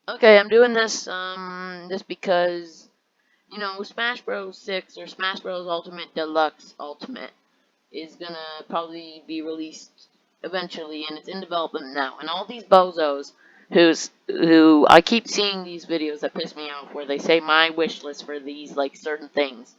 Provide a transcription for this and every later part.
Okay, I'm doing this just because Smash Bros. 6 or Smash Bros. Ultimate Deluxe Ultimate is gonna probably be released eventually, and it's in development now. And all these bozos who I keep seeing these videos that piss me off, where they say my wish list for these like certain things,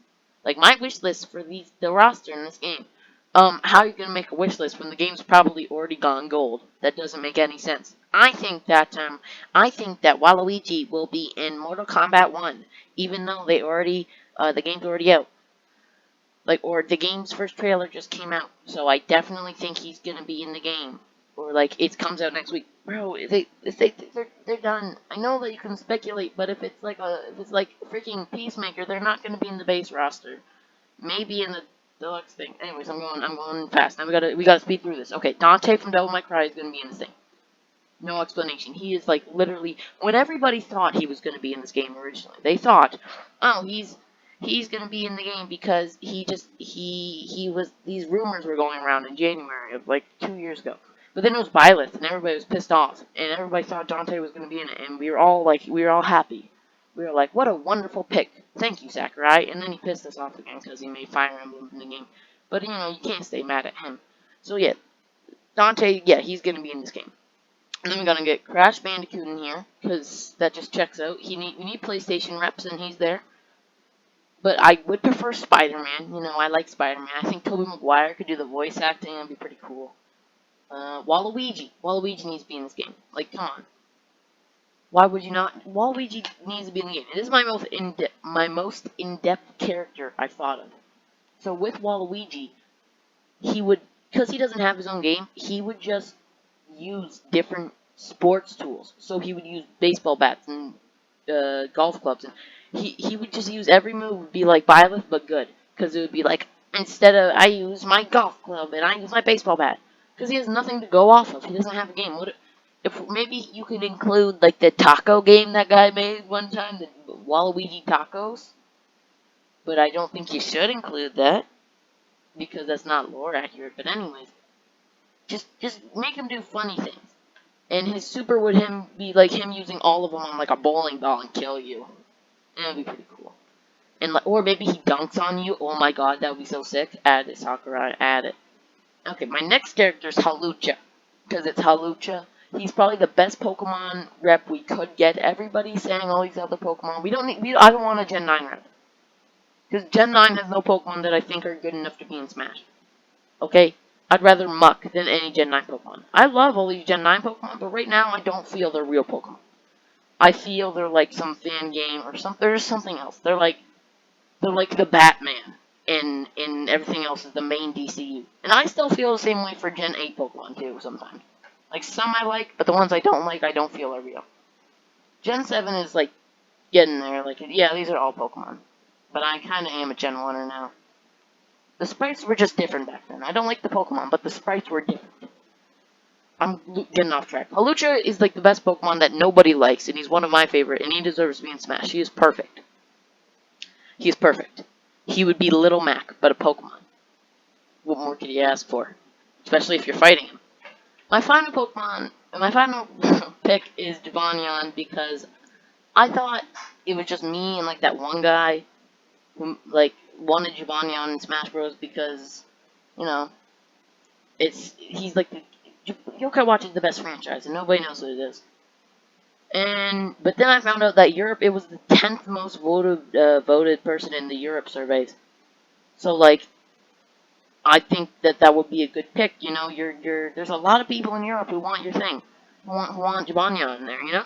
like my wish list for the roster in this game. How are you gonna make a wish list when the game's probably already gone gold? That doesn't make any sense. I think that Waluigi will be in Mortal Kombat 1, even though the game's already out. Like, or the game's first trailer just came out, so I definitely think he's gonna be in the game. Or like it comes out next week, bro. They're done. I know that you can speculate, but if it's like freaking Peacemaker, they're not gonna be in the base roster. Maybe in the deluxe thing. Anyways, I'm going fast. Now we gotta speed through this. Okay, Dante from Devil May Cry is gonna be in this thing. No explanation. He is like literally when everybody thought he was going to be in this game originally. They thought, oh, he's going to be in the game because he was these rumors were going around in January of like 2 years ago. But then it was Byleth and everybody was pissed off and everybody thought Dante was going to be in it and we were all happy. We were like, what a wonderful pick. Thank you, Sakurai. And then he pissed us off again because he made Fire Emblem in the game. But you can't stay mad at him. So yeah, Dante, yeah, he's going to be in this game. And then we're gonna get Crash Bandicoot in here, because that just checks out. We need PlayStation reps, and he's there. But I would prefer Spider-Man. I like Spider-Man. I think Tobey Maguire could do the voice acting. That'd be pretty cool. Waluigi. Waluigi needs to be in this game. Like, come on. Why would you not? Waluigi needs to be in the game. It is my most in-depth character I've thought of. So with Waluigi, he would, because he doesn't have his own game, he would just use different sports tools. So he would use baseball bats and golf clubs, and he would just use every move would be like Byleth but good, because it would be like instead of I use my golf club and I use my baseball bat, because he has nothing to go off of. He doesn't have a game. What if maybe you could include like the taco game that guy made one time, the Waluigi tacos? But I don't think you should include that because that's not lore accurate. But anyways, just make him do funny things. And his super would him be like him using all of them on like a bowling ball and kill you. That would be pretty cool. And like, or maybe he dunks on you. Oh my god, that would be so sick. Add it, Sakurai. Add it. Okay, my next character is Halucha, because it's Halucha. He's probably the best Pokemon rep we could get. Everybody's saying all these other Pokemon. We don't need. I don't want a Gen 9 rep, because Gen 9 has no Pokemon that I think are good enough to be in Smash. Okay? I'd rather Muck than any Gen 9 Pokemon. I love all these Gen 9 Pokemon, but right now I don't feel they're real Pokemon. I feel they're like some fan game or something. There's something else. They're like the Batman, and everything else is the main DCU. And I still feel the same way for Gen 8 Pokemon too. Sometimes, like some I like, but the ones I don't like, I don't feel are real. Gen 7 is like getting there. Like yeah, these are all Pokemon, but I kind of am a Gen 1er now. The sprites were just different back then. I don't like the Pokemon, but the sprites were different. I'm getting off track. Halucha is like the best Pokemon that nobody likes, and he's one of my favorite, and he deserves to be in Smash. He is perfect. He is perfect. He would be Little Mac, but a Pokemon. What more could you ask for? Especially if you're fighting him. My final pick is Javanion because I thought it was just me and like that one guy who like wanted Javanion in Smash Bros. Because you know he's like the Yokai Watch is the best franchise, and nobody knows what it is. But then I found out that Europe it was the 10th most voted person in the Europe surveys. So like I think that would be a good pick. There's a lot of people in Europe who want your thing, who want Jabanya in there.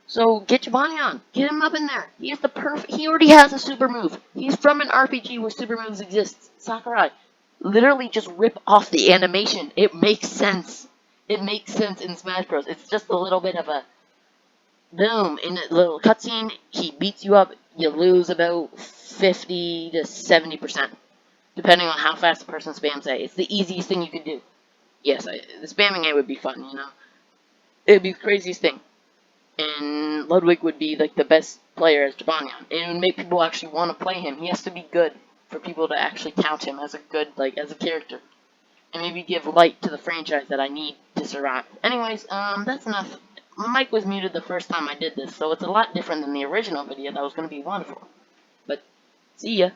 So get Jabanya, get him up in there. He is the perfect. He already has a super move. He's from an RPG where super moves exist. Sakurai, literally just rip off the animation. It makes sense. It makes sense in Smash Bros. It's just a little bit of a boom in a little cutscene. He beats you up. You lose about 50 to 70%. Depending on how fast the person spams A. It's the easiest thing you could do. Yes, the spamming A would be fun. It would be the craziest thing. And Ludwig would be, like, the best player as Jabanion. It would make people actually want to play him. He has to be good for people to actually count him as a good, like, as a character. And maybe give light to the franchise that I need to survive. Anyways, that's enough My mic was muted the first time I did this, so it's a lot different than the original video that was going to be wonderful. But, see ya.